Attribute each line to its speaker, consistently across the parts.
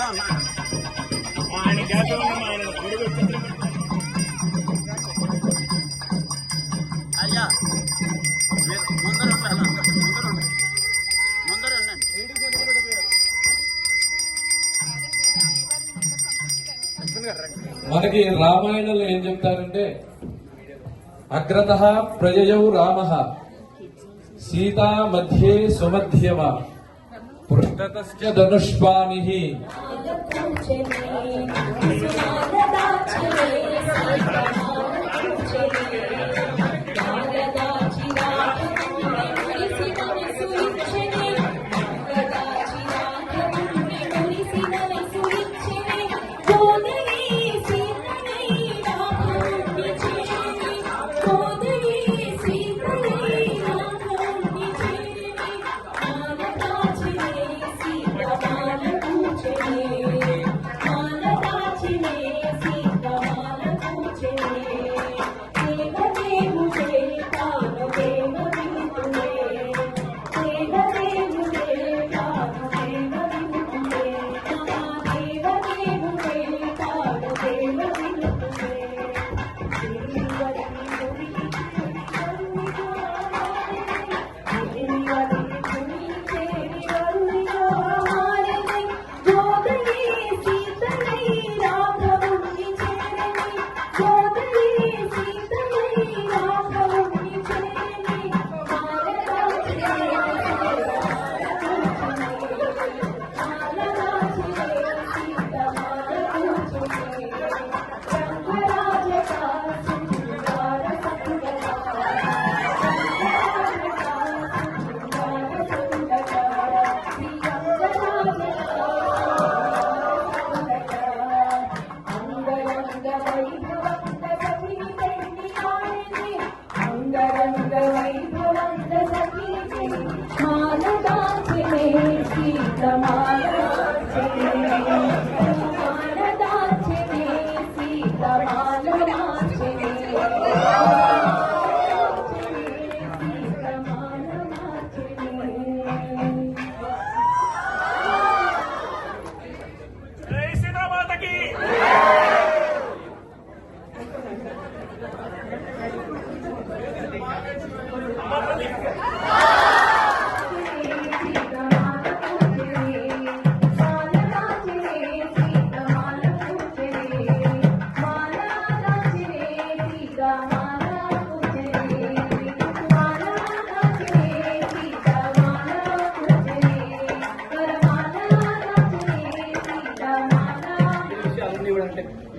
Speaker 1: ఆయన గ్యాప్ ఆయన పొడుగు
Speaker 2: అయ్యా ముందర ముందర ఉండండి.
Speaker 3: మనకి రామాయణంలో ఏం చెప్తారంటే అగ్రతః ప్రజయౌ రామః సీతా మధ్యే సుమధ్యమ పృష్ఠతశ్చ ధనుష్పాణిః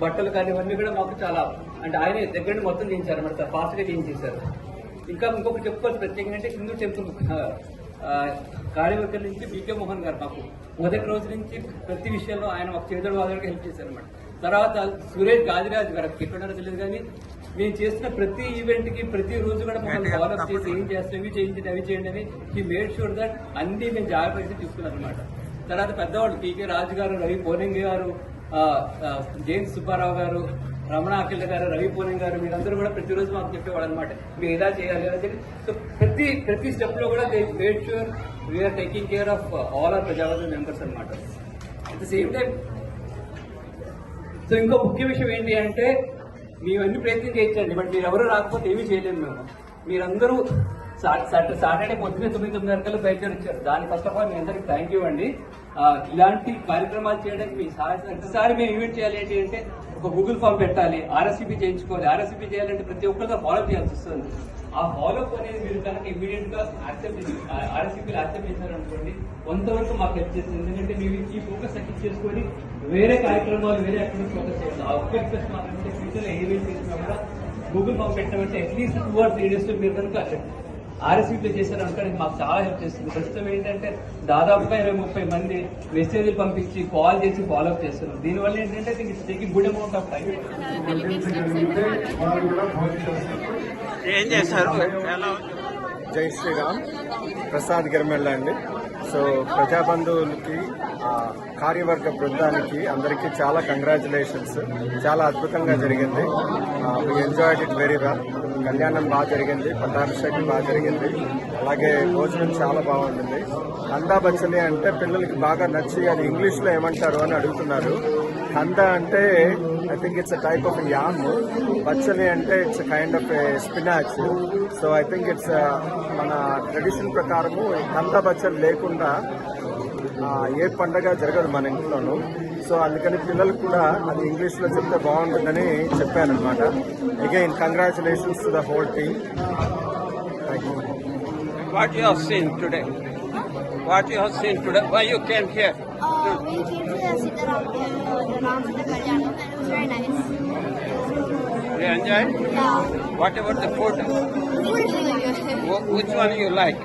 Speaker 4: బట్టలు కానీ ఇవన్నీ కూడా మాకు చాలా అంటే ఆయన దగ్గర మొత్తం చేయించారు అన్నమాట, ఫాస్ట్ గా చేయించేశారు. ఇంకా ఇంకొకటి చెప్పుకోవాలి ప్రత్యేకంగా అంటే హిందూ టెంపుల్ కార్యవర్గం నుంచి బీకే మోహన్ గారు మాకు మొదటి రోజు నుంచి ప్రతి విషయంలో ఆయన మాకు చేతుల వాదనగా హెల్ప్ చేశారు అనమాట. తర్వాత సురేష్ గాదిరాజు గారు ఎక్కడున్నారో తెలియదు కానీ మేము చేసిన ప్రతి ఈవెంట్ కి ప్రతి రోజు కూడా మమ్మల్ని ఫాలోఅప్ చేసి ఏం చేస్తాం, ఇవి చేయించండి అవి చేయండి అని ఈ మేడ్ షూర్ దట్ అన్ని మేము జాగ్రత్త తీసుకున్నాం అనమాట. తర్వాత పెద్దవాళ్ళు పీకే రాజు గారు, రవి పోనంగి గారు, జేమ్స్ సుబ్బారావు గారు, రమణ అఖిల్ గారు, రవి పూనం గారు, మీరందరూ కూడా ప్రతిరోజు మాకు చెప్పేవాడు అనమాట, మీరు ఇలా చేయాలి అని చెప్పి. సో ప్రతి స్టెప్ లో కూడా they made sure we are taking care of all our ప్రజావాద మెంబర్స్ అనమాట. At the same time so ఇంకో ముఖ్య విషయం ఏంటి అంటే మేము అన్ని ప్రయత్నం చేయించండి, బట్ మీరు ఎవరు రాకపోతే ఏమీ చేయలేము మేము. మీరందరూ సాటర్డే పొద్దున్నే 9:30 బయలుదేరి వచ్చారు. దాని ఫస్ట్ ఆఫ్ ఆల్ మీ అందరికి థ్యాంక్ యూ అండి. ఇలాంటి కార్యక్రమాలు చేయడానికి మీ సహాయం. ప్రతిసారి మేము ఈవెంట్ చేయాలి ఏంటి అంటే ఒక గూగుల్ ఫామ్ పెట్టాలి, ఆర్ఎస్సీపీ చేయించుకోవాలి. ఆర్ఎస్సీపీ చేయాలంటే ప్రతి ఒక్కరితో ఫాలో చేయాల్సి వస్తుంది. ఆ ఫాలోఅప్ అనేది మీరు కనుక ఇమీడియట్ గా ఆర్ఎస్సీపీలు యాక్సెప్ట్ చేశారనుకోండి, కొంతవరకు మాకు హెల్ప్ చేస్తుంది. ఎందుకంటే మీరు ఈ ఫోకస్ తగ్గించి చేసుకొని వేరే కార్యక్రమాలు వేరే యాక్టివిటీస్ ఫోకస్ చేయాలి. ఆ ఒక్క రిక్వెస్ట్ మాత్రమే ఫ్యూచర్ ఏ ఈవెంట్ చేసినా కూడా గూగుల్ ఫామ్ పెట్టామంటే అట్లీస్ట్ 2 or 3 days మీరు కనుక ఆర్ఎస్సీపీ చేశారు అనుకోండి మాకు చాలా హెల్ప్ చేస్తుంది. ప్రస్తుతం ఏంటంటే దాదాపుగా 20-30 మంది మెసేజ్లు పంపించి కాల్ చేసి ఫాలోఅప్ చేస్తున్నారు. దీనివల్ల ఏంటంటే it's taking good amount of time.
Speaker 2: ఏం చేశారు?
Speaker 5: జై శ్రీరామ్, ప్రసాద్ గిరిమెల్ల అండి. సో ప్రజాబంధువులకి కార్యవర్గ బృందానికి అందరికీ చాలా కంగ్రాచులేషన్స్. చాలా అద్భుతంగా జరిగింది. We enjoyed it very well. కళ్యాణం బాగా జరిగింది, పట్టాభిషేకం బాగా జరిగింది, అలాగే భోజనం చాలా బాగుంటుంది. కందా బచ్చలి అంటే పిల్లలకి బాగా నచ్చి అది ఇంగ్లీష్లో ఏమంటారు అని అడుగుతున్నారు. కందా అంటే I think it's a type of yam, బచ్చలి అంటే it's kind of spinach. So I think it's మన ట్రెడిషన్ ప్రకారము కందా బచ్చలి లేకుండా ఏ పండగ జరగదు మన ఇంట్లోనూ. సో అందుకని పిల్లలు కూడా అది ఇంగ్లీష్లో చెప్తే బాగుంటుందని చెప్పాను అనమాట. Again congratulations to the whole team. Thank you.
Speaker 2: What you have seen today? What you have seen today? Why you came here?
Speaker 6: We came to the Sitaram, the Ramsita Kalyanam, and it was very nice.
Speaker 2: You enjoyed?
Speaker 6: Yeah.
Speaker 2: What about the food?
Speaker 6: The food is really good.
Speaker 2: Which one you like?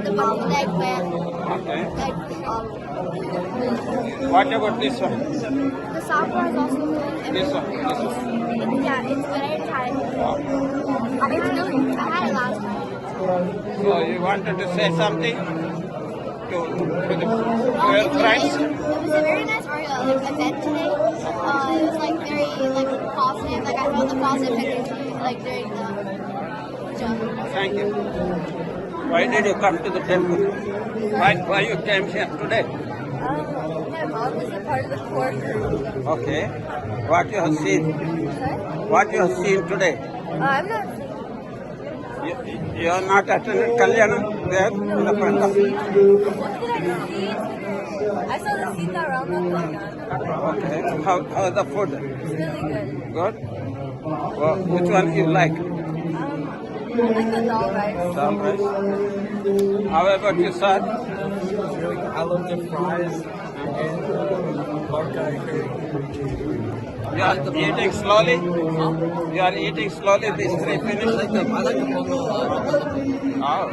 Speaker 6: The pumpkin egg man,
Speaker 2: Okay.
Speaker 6: like,
Speaker 2: What about this one?
Speaker 6: the sambar is also good. And
Speaker 2: This one. This one.
Speaker 6: Yeah, it's good. I didn't try it. It's good. I had it last time.
Speaker 2: So you wanted to say something to your friends?
Speaker 6: It was a very nice event today. It was like very positive. Like I felt the positive energy like during the jump.
Speaker 2: Thank you. Why did you come to the temple? Why you came here today?
Speaker 6: My mom is a part of the core group.
Speaker 2: Okay. What you have seen? What you have seen today?
Speaker 6: I'm not.
Speaker 2: You are not attended Kalyanam there in the front of.
Speaker 6: I saw the Sita Rama Kalyan.
Speaker 2: Okay. How is the food?
Speaker 6: It's really good.
Speaker 2: Good. Well, which one you like?
Speaker 6: I like the dal rice.
Speaker 2: Dal rice. How about you, sir?
Speaker 5: I love the fries and pork
Speaker 2: You are eating slowly. You are eating slowly. These three finished. Oh.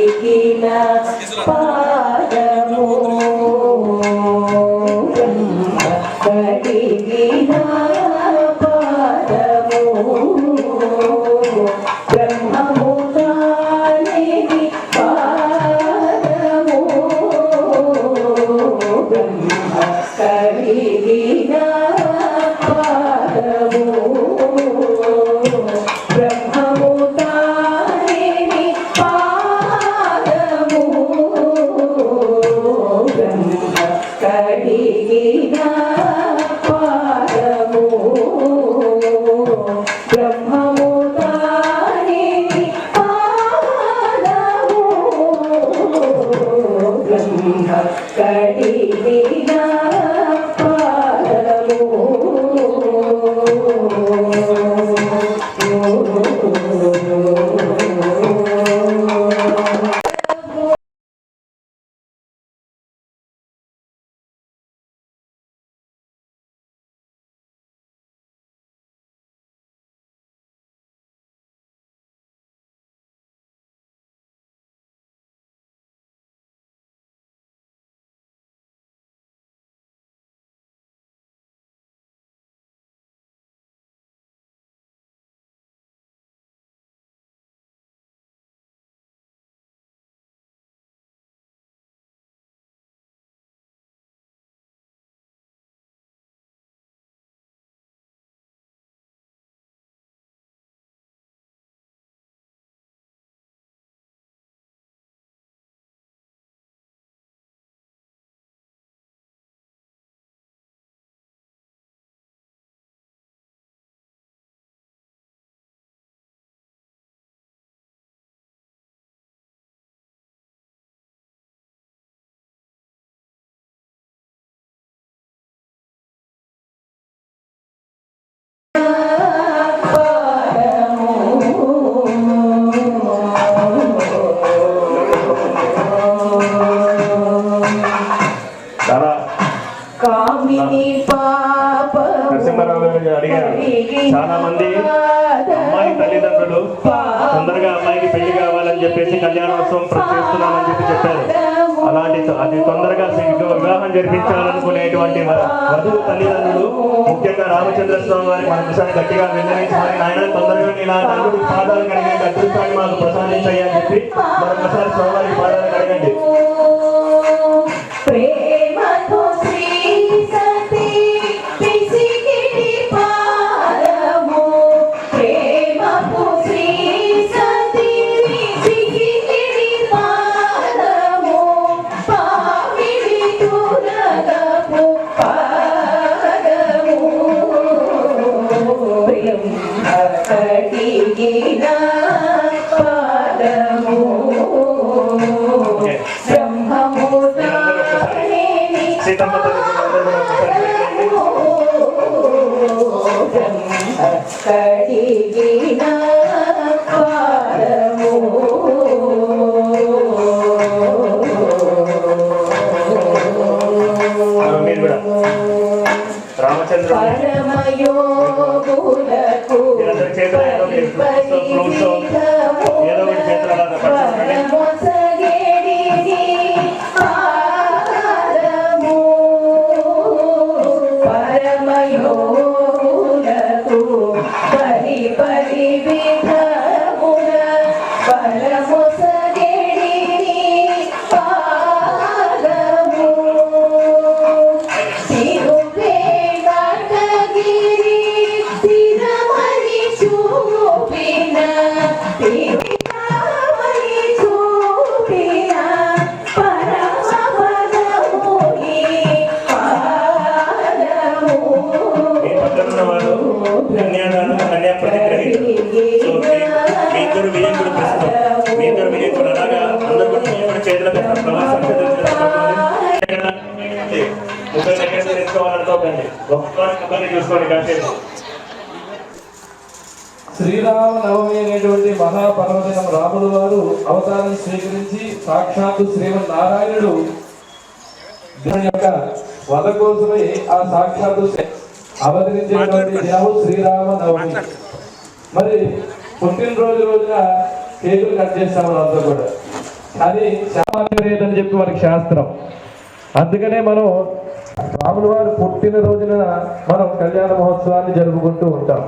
Speaker 7: కడిగిన పాదము బ్రహ్మ కడిగిన పాదము బ్రహ్మము తానేని పాదము బ్రహ్మ కడిగిన పాదము బ్రహ్మము తానేని పాదము బ్రహ్మ కడిగిన పాదము బ్రహ్మము తానేని పాదము బ్రహ్మ కడిగిన
Speaker 8: నరసింహారావు గారు అడిగారు. చాలా మంది అమ్మాయి తల్లిదండ్రులు తొందరగా అమ్మాయికి పెళ్లి కావాలని చెప్పేసి కళ్యాణోత్సవం చేస్తున్నామని చెప్పారు. అది తొందరగా వివాహం జరిపించాలనుకునేటువంటి వధువు తల్లిదండ్రులు ముఖ్యంగా రామచంద్ర స్వామి వారి మన విషయాన్ని గట్టిగా విన్నవించాలని, ఆయన తొందరగా ఇలా నలుగురి పాదాలు కడగండి, అదృష్టాన్ని మాకు ప్రసాదించాయని చెప్పి మరొకసారి స్వామివారికి పాదాలు కడగండి.
Speaker 7: ప్రేమతో శ్రీ సతీ పిసికిడి పాదము ప్రేమతో శ్రీ సతీ పిసికిడి పాదము పావిడి తురగపు పాదము బ్రహ్మ కడిగిన పాదము బ్రహ్మము
Speaker 8: సీతమ్మ
Speaker 7: కడిగిన పాదము
Speaker 8: మీరు కూడా రామచంద్ర
Speaker 7: పరమయోగులకు
Speaker 8: ఏదో ఒకటి చేతుల పరమయోగులకు పరి పరి విధమున పరమొసగెడిని పాదము తిరువేంకటగిరి తిరుమలి చూపిన తిరుమలి చూపిన పరమపదముని పాదము వారు కన్యాదానం కన్యా ప్రతిగ్రహి. సో మీ ఇద్దరు విజయంకుడు ప్రస్తుతం మీ ఇద్దరు విజయంకుడు అలాగా అందరూ కూడా చేతుల ప్రవాసం ముప్పై సెకండ్స్ తీసుకోవాలనుకోకండి, ఒక్కరిని చూసుకోండి కాసేపు.
Speaker 3: శ్రీరామ నవమి అనేటువంటి మహాపర్వదినం రాముడు వారు అవతారం స్వీకరించి సాక్షాత్తు శ్రీమన్నారాయణుడు దేవుని యొక్క వధ కోసమై ఆ సాక్షాత్తు అవతరించినటువంటి దినము శ్రీరామ నవమి. మరి పుట్టినరోజు రోజున కేకులు కట్ చేస్తాము అంతా కూడా. అది శామాగ్రేదని చెప్పి మనకి శాస్త్రం. అందుకనే మనం రాముల వారు పుట్టిన రోజున మనం కళ్యాణ మహోత్సవాన్ని జరుపుకుంటూ ఉంటాం.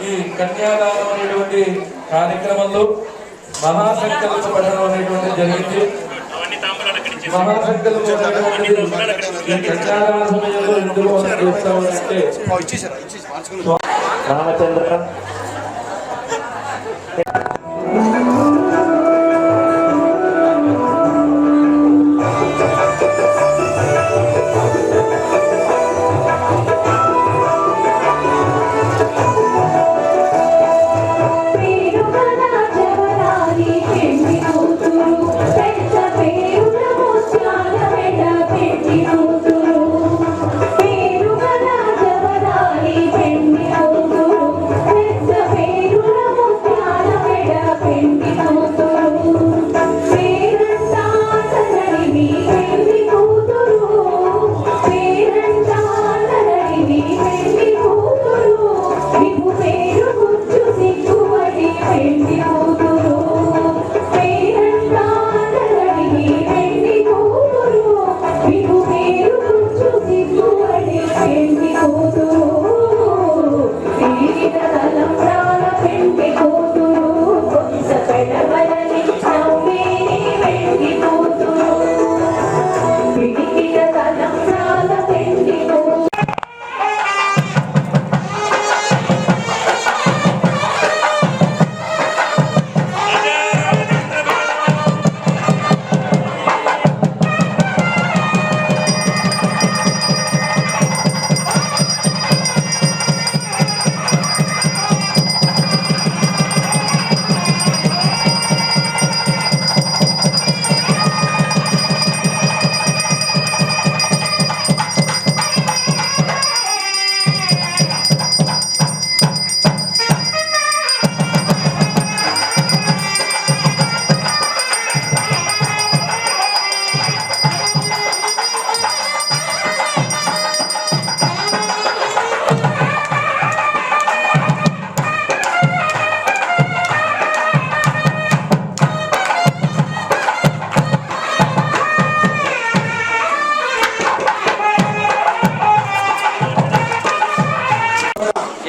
Speaker 3: ఈ కన్యాదానం అనేటువంటి కార్యక్రమంలో మహాసంకల్ప పఠనం అనేటువంటి జరిగింది. మహాసంకల్పం అనేటువంటిది ఈ కన్యాదాన సమయంలో ఎందుకు మనం చేస్తామంటే
Speaker 8: రామచంద్ర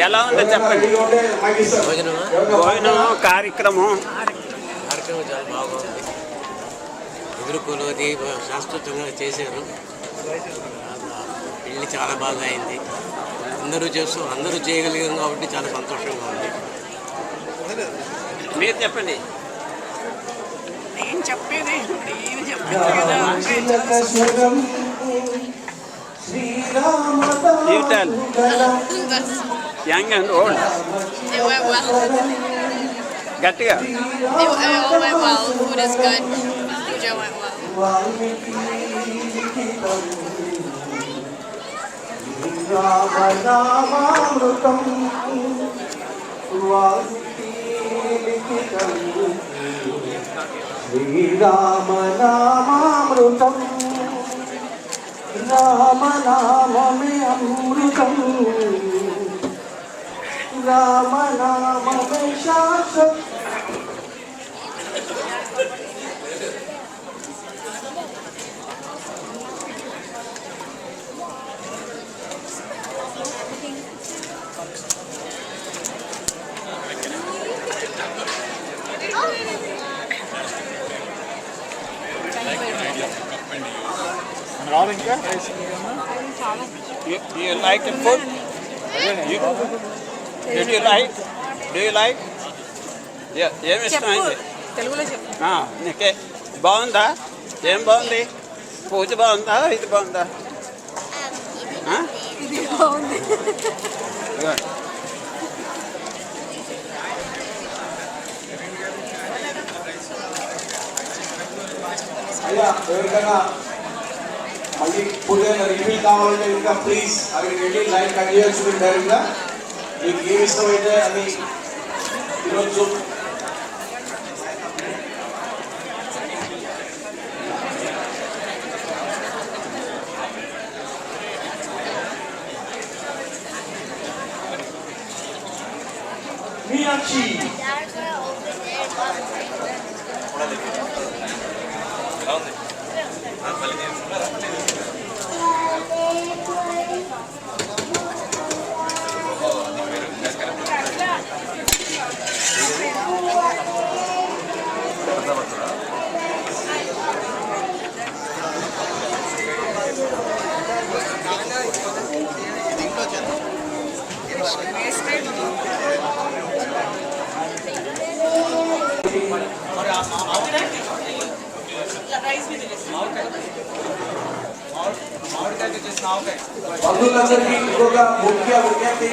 Speaker 2: ఎలా ఉందో చెప్పండి. భోజనం కార్యక్రమం
Speaker 9: చాలా బాగుంది. ఎదుర్కొన్నది శాశ్వతంగా చేశారు. పెళ్ళి చాలా బాగా అయింది. అందరూ చేయగలిగాం కాబట్టి చాలా సంతోషంగా ఉంది.
Speaker 2: మీరు చెప్పండి.
Speaker 9: నేను చెప్పేది కదా.
Speaker 2: You tell. Young and old.
Speaker 10: It went well.
Speaker 2: గట్టిగా.
Speaker 10: It all went well. Food is good. Puja went well.
Speaker 11: శ్రీరామనామామృతం రామనామమే అమృతం రామనామమే శాశ్వతం.
Speaker 2: You like the food? Did you like? Do you like? ఏమి ఇష్టమైంది? నీకే బాగుందా? ఏం బాగుంది? పూజ బాగుందా? ఇది బాగుందా?
Speaker 11: అయ్యా ఎవరికైనా మళ్ళీ ఫుడ్ రివ్యూ కావాలంటే ఇంకా ప్లీజ్ అక్కడికి వెళ్ళి లైన్ కట్ చేయొచ్చు డైరెక్ట్గా. మీకు ఏమి ఇష్టమైతే అది ఈరోజు మీనాక్షి. బంధువులందరికీ ఇంకొక ముఖ్య విజ్ఞప్తి.